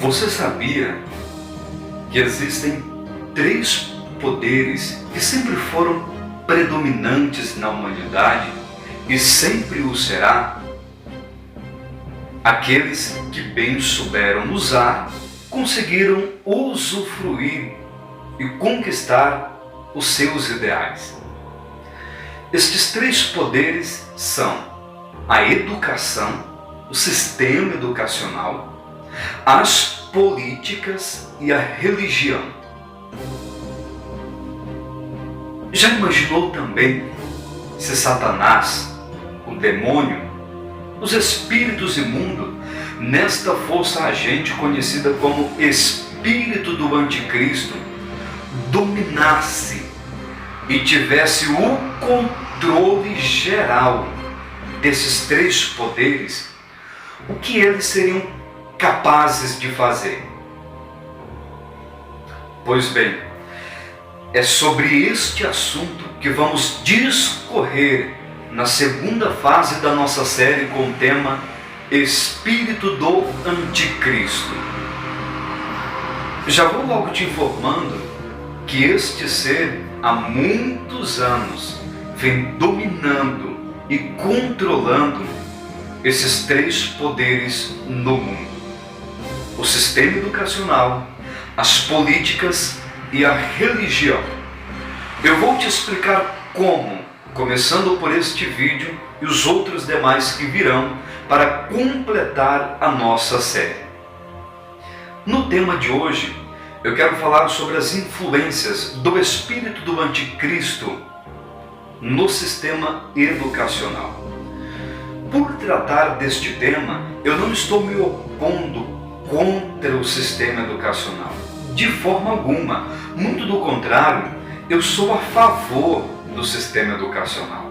Você sabia que existem três poderes que sempre foram predominantes na humanidade e sempre o será? Aqueles que bem souberam usar conseguiram usufruir e conquistar os seus ideais. Estes três poderes são a educação, o sistema educacional, as políticas e a religião. Já imaginou também se Satanás, o demônio, os espíritos imundos, nesta força agente conhecida como espírito do anticristo, dominasse e tivesse o controle geral desses três poderes, o que eles seriam capazes de fazer? Pois bem, é sobre este assunto que vamos discorrer na segunda fase da nossa série com o tema Espírito do Anticristo. Já vou logo te informando que este ser há muitos anos vem dominando e controlando esses três poderes no mundo: o sistema educacional, as políticas e a religião. Eu vou te explicar como, começando por este vídeo e os outros demais que virão para completar a nossa série. No tema de hoje, eu quero falar sobre as influências do espírito do anticristo no sistema educacional. Por tratar deste tema, eu não estou me opondo contra o sistema educacional, de forma alguma. Muito do contrário, eu sou a favor do sistema educacional.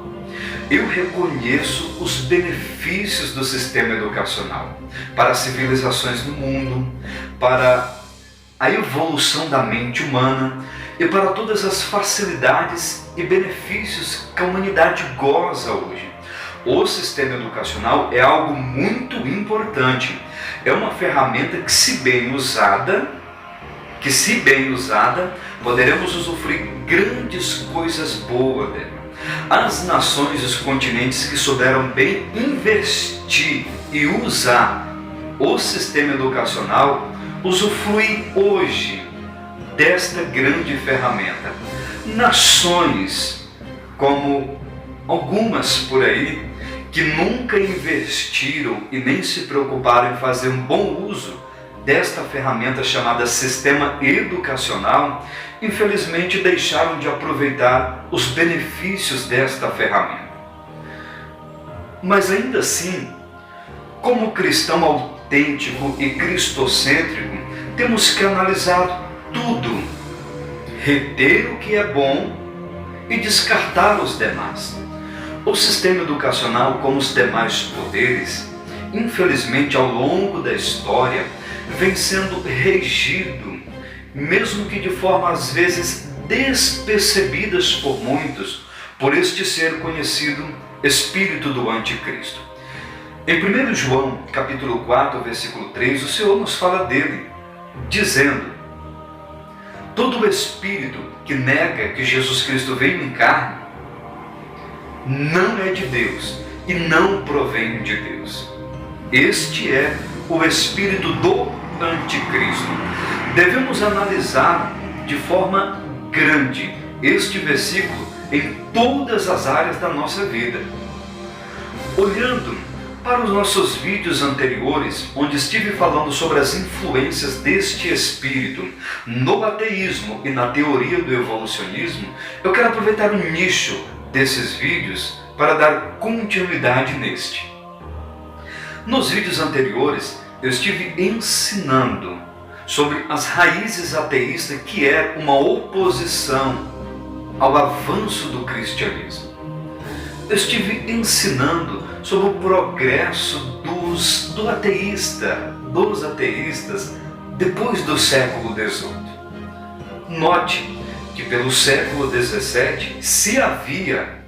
Eu reconheço os benefícios do sistema educacional para as civilizações do mundo, para a evolução da mente humana e para todas as facilidades e benefícios que a humanidade goza hoje. O sistema educacional é algo muito importante. É uma ferramenta que, se bem usada, poderemos usufruir grandes coisas boas dela. As nações e os continentes que souberam bem investir e usar o sistema educacional usufruem hoje desta grande ferramenta. Nações como algumas por aí que nunca investiram e nem se preocuparam em fazer um bom uso desta ferramenta chamada sistema educacional, infelizmente deixaram de aproveitar os benefícios desta ferramenta. Mas ainda assim, como cristão autêntico e cristocêntrico, temos que analisar tudo, reter o que é bom e descartar os demais. O sistema educacional, como os demais poderes, infelizmente ao longo da história, vem sendo regido, mesmo que de forma às vezes despercebidas por muitos, por este ser conhecido espírito do anticristo. Em 1 João, capítulo 4, versículo 3, o Senhor nos fala dele, dizendo: todo espírito que nega que Jesus Cristo veio em carne não é de Deus e não provém de Deus. Este é o espírito do anticristo. Devemos analisar de forma grande este versículo em todas as áreas da nossa vida. Olhando para os nossos vídeos anteriores, onde estive falando sobre as influências deste espírito no ateísmo e na teoria do evolucionismo, eu quero aproveitar o nicho desses vídeos para dar continuidade neste. Nos vídeos anteriores, eu estive ensinando sobre as raízes ateístas, que é uma oposição ao avanço do cristianismo. Eu estive ensinando sobre o progresso dos ateístas depois do século XVIII. Note que pelo século XVII, se havia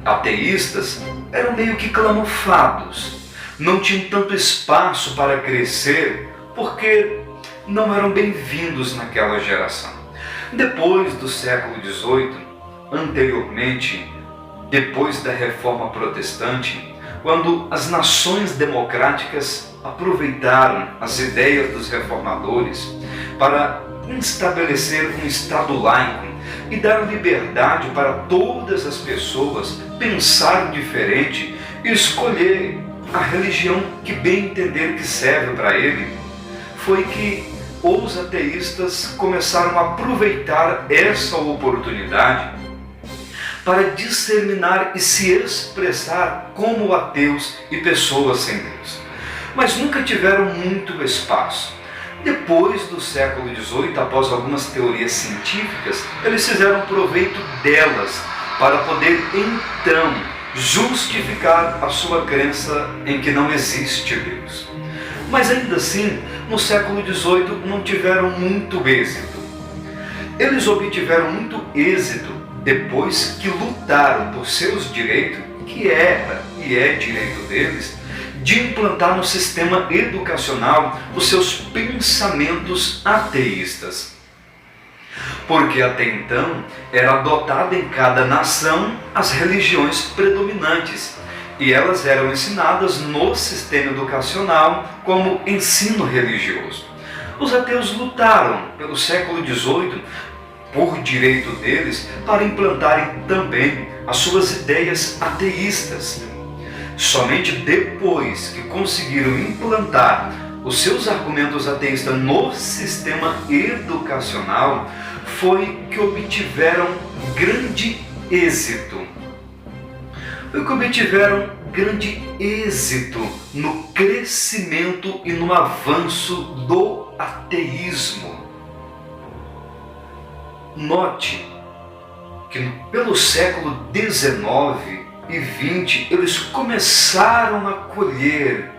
ateístas, eram meio que camuflados, não tinham tanto espaço para crescer, porque não eram bem-vindos naquela geração. Depois do século XVIII, anteriormente, depois da Reforma Protestante, quando as nações democráticas aproveitaram as ideias dos reformadores para estabelecer um Estado laico e dar liberdade para todas as pessoas pensar diferente e escolher a religião que bem entender que serve para ele, foi que os ateístas começaram a aproveitar essa oportunidade para disseminar e se expressar como ateus e pessoas sem Deus. Mas nunca tiveram muito espaço. Depois do século XVIII, após algumas teorias científicas, eles fizeram proveito delas para poder então justificar a sua crença em que não existe Deus. Mas ainda assim, no século XVIII não tiveram muito êxito. Eles obtiveram muito êxito depois que lutaram por seus direitos, que era e é direito deles, de implantar no sistema educacional os seus pensamentos ateístas. Porque até então era adotada em cada nação as religiões predominantes e elas eram ensinadas no sistema educacional como ensino religioso. Os ateus lutaram pelo século XVIII por direito deles para implantarem também as suas ideias ateístas. Somente depois que conseguiram implantar os seus argumentos ateístas no sistema educacional foi que obtiveram grande êxito. No crescimento e no avanço do ateísmo. Note que pelo século XIX e XX eles começaram a colher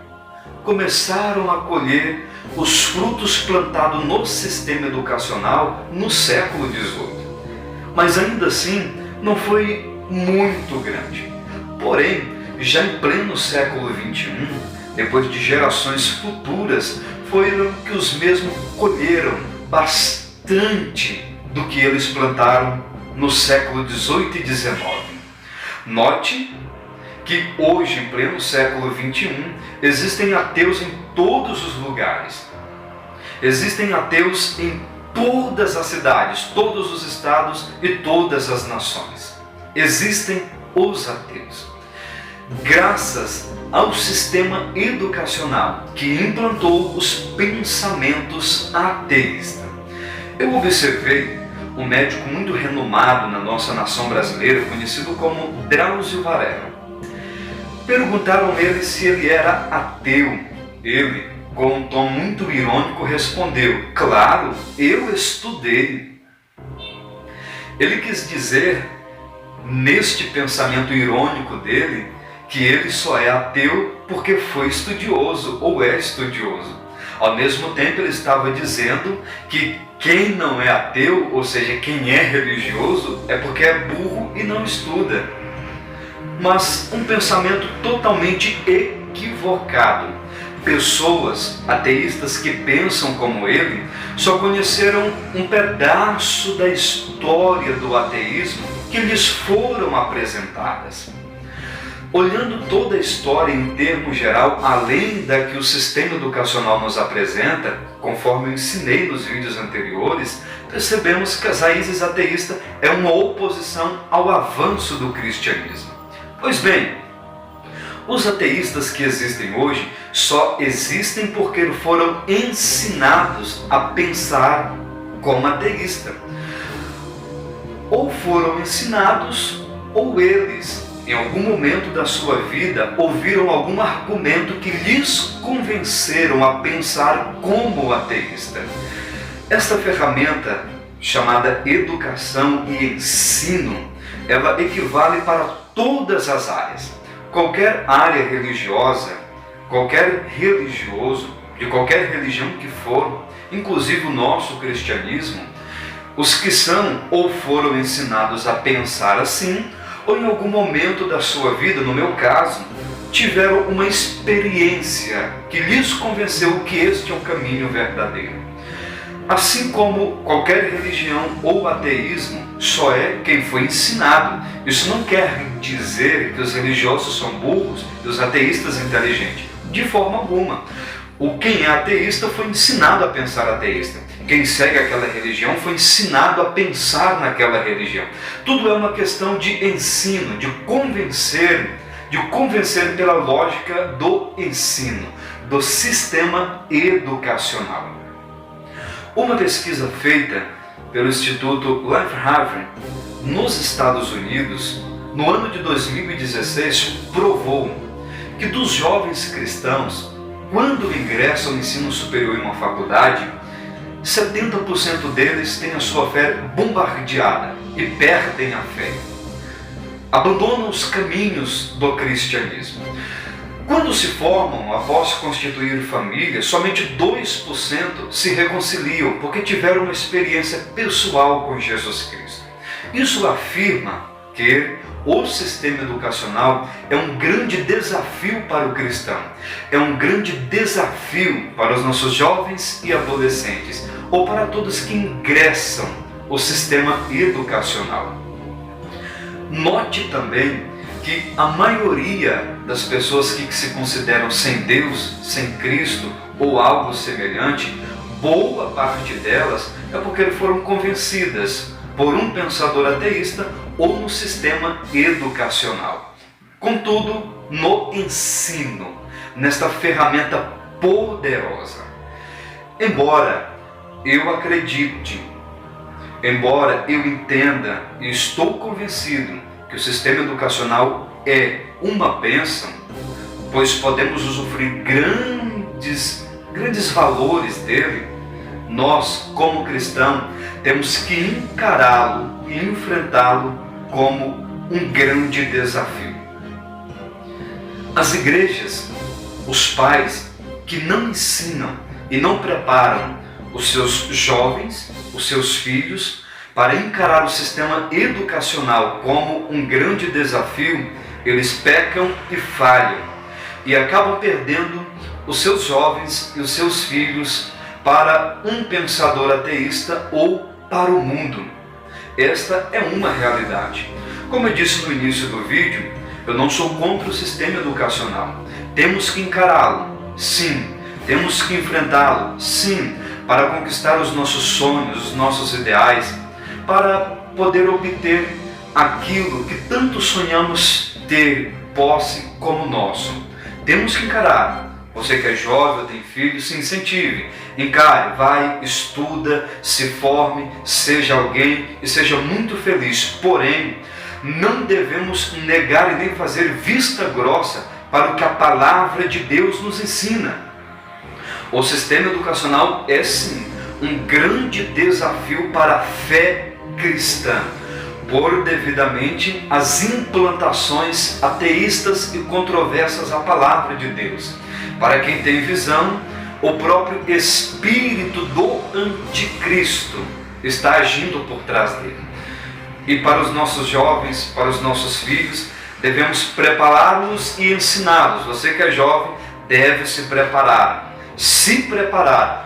os frutos plantados no sistema educacional no século XVIII. Mas ainda assim não foi muito grande. Porém, já em pleno século XXI, depois de gerações futuras, foram que os mesmos colheram bastante do que eles plantaram no século XVIII e XIX. Note que hoje, em pleno século XXI, existem ateus em todos os lugares. Existem ateus em todas as cidades, todos os estados e todas as nações. Existem os ateus. Graças ao sistema educacional que implantou os pensamentos ateístas. Eu observei um médico muito renomado na nossa nação brasileira, conhecido como Drauzio Varela. Perguntaram a ele se ele era ateu. Ele, com um tom muito irônico, respondeu: claro, eu estudei. Ele quis dizer, neste pensamento irônico dele, que ele só é ateu porque foi estudioso ou é estudioso. Ao mesmo tempo, ele estava dizendo que quem não é ateu, ou seja, quem é religioso, é porque é burro e não estuda. Mas um pensamento totalmente equivocado. Pessoas ateístas que pensam como ele só conheceram um pedaço da história do ateísmo que lhes foram apresentadas. Olhando toda a história em termo geral, além da que o sistema educacional nos apresenta, conforme eu ensinei nos vídeos anteriores, percebemos que as raízes ateístas é uma oposição ao avanço do cristianismo. Pois bem, os ateístas que existem hoje só existem porque foram ensinados a pensar como ateísta. Ou foram ensinados, ou eles, em algum momento da sua vida, ouviram algum argumento que lhes convenceram a pensar como ateísta. Esta ferramenta, chamada educação e ensino, ela equivale para todas as áreas. Qualquer área religiosa, qualquer religioso, de qualquer religião que for, inclusive o nosso cristianismo, os que são ou foram ensinados a pensar assim, ou em algum momento da sua vida, no meu caso, tiveram uma experiência que lhes convenceu que este é o caminho verdadeiro. Assim como qualquer religião ou ateísmo só é quem foi ensinado. Isso não quer dizer que os religiosos são burros e os ateístas inteligentes. De forma alguma. Quem é ateísta foi ensinado a pensar ateísta. Quem segue aquela religião foi ensinado a pensar naquela religião. Tudo é uma questão de ensino, de convencer pela lógica do ensino, do sistema educacional. Uma pesquisa feita pelo Instituto Life Haven nos Estados Unidos, no ano de 2016, provou que dos jovens cristãos, quando ingressam no ensino superior em uma faculdade, 70% deles têm a sua fé bombardeada e perdem a fé. Abandonam os caminhos do cristianismo. Quando se formam, após constituir família, somente 2% se reconciliam porque tiveram uma experiência pessoal com Jesus Cristo. Isso afirma que o sistema educacional é um grande desafio para o cristão, é um grande desafio para os nossos jovens e adolescentes, ou para todos que ingressam o sistema educacional. Note também que a maioria das pessoas que se consideram sem Deus, sem Cristo ou algo semelhante, boa parte delas é porque foram convencidas por um pensador ateísta ou no sistema educacional. Contudo, no ensino, nesta ferramenta poderosa, embora eu acredite, embora eu entenda e estou convencido que o sistema educacional é uma bênção, pois podemos usufruir grandes valores dele, nós, como cristãos, temos que encará-lo e enfrentá-lo como um grande desafio. As igrejas, os pais que não ensinam e não preparam os seus jovens, os seus filhos, para encarar o sistema educacional como um grande desafio, eles pecam e falham e acabam perdendo os seus jovens e os seus filhos para um pensador ateísta ou para o mundo. Esta é uma realidade. Como eu disse no início do vídeo, eu não sou contra o sistema educacional. Temos que encará-lo, sim. Temos que enfrentá-lo, sim, para conquistar os nossos sonhos, os nossos ideais, para poder obter aquilo que tanto sonhamos ter posse como nosso. Temos que encarar. Você que é jovem, tem filhos, se incentive. Encare, vai, estuda, se forme, seja alguém e seja muito feliz. Porém, não devemos negar e nem fazer vista grossa para o que a palavra de Deus nos ensina. O sistema educacional é sim um grande desafio para a fé cristã, por devidamente as implantações ateístas e controversas à palavra de Deus. Para quem tem visão, o próprio espírito do anticristo está agindo por trás dele. E para os nossos jovens, para os nossos filhos, devemos prepará-los e ensiná-los. Você que é jovem deve se preparar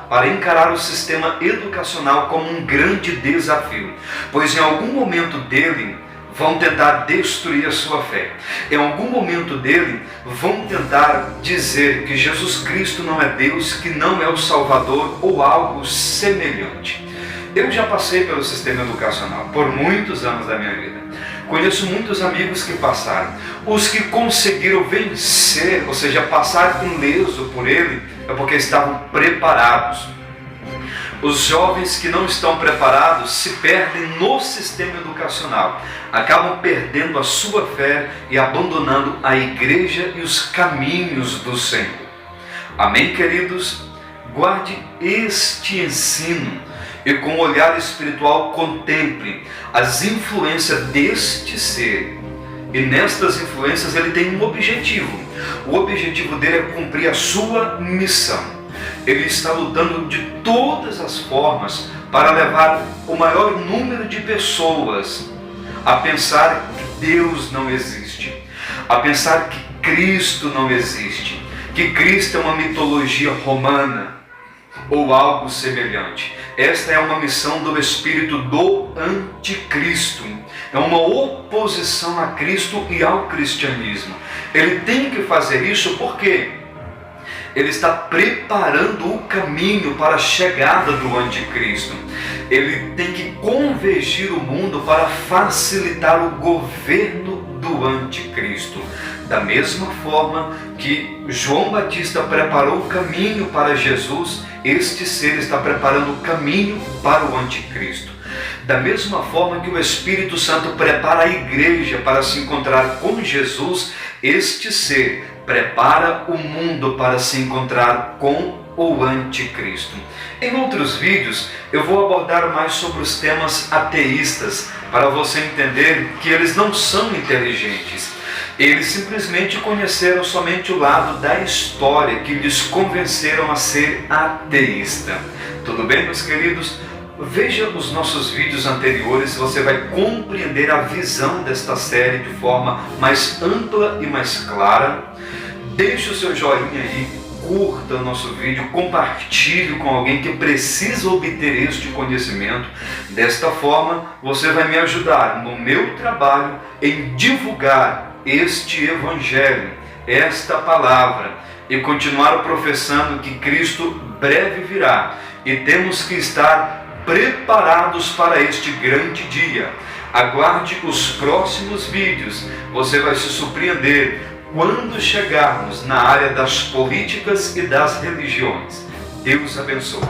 para encarar o sistema educacional como um grande desafio, pois em algum momento dele vão tentar destruir a sua fé. Em algum momento dele vão tentar dizer que Jesus Cristo não é Deus, que não é o Salvador ou algo semelhante. Eu já passei pelo sistema educacional por muitos anos da minha vida. Conheço muitos amigos que passaram. Os que conseguiram vencer, ou seja, passar ileso por ele, é porque estavam preparados. Os jovens que não estão preparados se perdem no sistema educacional, acabam perdendo a sua fé e abandonando a igreja e os caminhos do Senhor. Amém, queridos? Guarde este ensino e com o olhar espiritual contemple as influências deste ser. E nestas influências ele tem um objetivo. O objetivo dele é cumprir a sua missão. Ele está lutando de todas as formas para levar o maior número de pessoas a pensar que Deus não existe, a pensar que Cristo não existe, que Cristo é uma mitologia romana ou algo semelhante. Esta é uma missão do espírito do anticristo. É uma oposição a Cristo e ao cristianismo. Ele tem que fazer isso porque ele está preparando o caminho para a chegada do anticristo. Ele tem que convergir o mundo para facilitar o governo do anticristo. Da mesma forma que João Batista preparou o caminho para Jesus, este ser está preparando o caminho para o anticristo. Da mesma forma que o Espírito Santo prepara a igreja para se encontrar com Jesus, este ser prepara o mundo para se encontrar com o anticristo. Em outros vídeos eu vou abordar mais sobre os temas ateístas, para você entender que eles não são inteligentes. Eles simplesmente conheceram somente o lado da história que lhes convenceram a ser ateísta. Tudo bem, meus queridos? Veja os nossos vídeos anteriores, você vai compreender a visão desta série de forma mais ampla e mais clara. Deixe o seu joinha aí, curta o nosso vídeo, compartilhe com alguém que precisa obter este conhecimento. Desta forma, você vai me ajudar no meu trabalho em divulgar este evangelho, esta palavra, e continuar professando que Cristo breve virá e temos que estar preparados para este grande dia. Aguarde os próximos vídeos, você vai se surpreender quando chegarmos na área das políticas e das religiões. Deus abençoe.